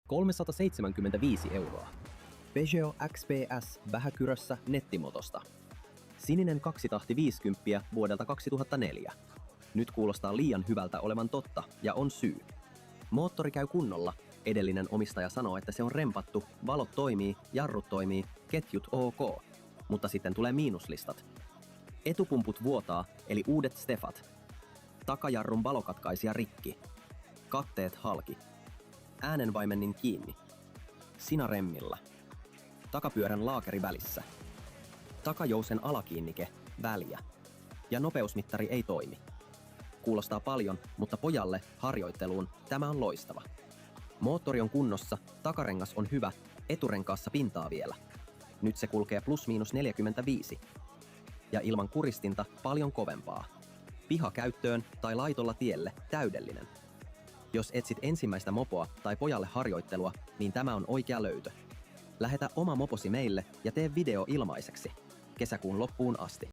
375 €. Peugeot XPS vähäkyrössä nettimotosta. Sininen 2-tahti 50 vuodelta 2004. Nyt kuulostaa liian hyvältä olevan totta, ja on syy. Moottori käy kunnolla. Edellinen omistaja sanoo, että se on rempattu, valot toimii, jarrut toimii, ketjut ok. Mutta sitten tulee miinuslistat. Etupumput vuotaa, eli uudet Stefat. Takajarrun valokatkaisija rikki. Katteet halki. Äänenvaimennin kiinni. Sinaremmillä. Takapyörän laakeri välissä. Takajousen alakiinnike, väliä. Ja nopeusmittari ei toimi. Kuulostaa paljon, mutta pojalle, harjoitteluun, tämä on loistava. Moottori on kunnossa, takarengas on hyvä, eturenkaassa pintaa vielä. Nyt se kulkee +/- 45. Ja ilman kuristinta paljon kovempaa. Pihakäyttöön tai laitolla tielle täydellinen. Jos etsit ensimmäistä mopoa tai pojalle harjoittelua, niin tämä on oikea löytö. Lähetä oma moposi meille ja tee video ilmaiseksi. Kesäkuun loppuun asti.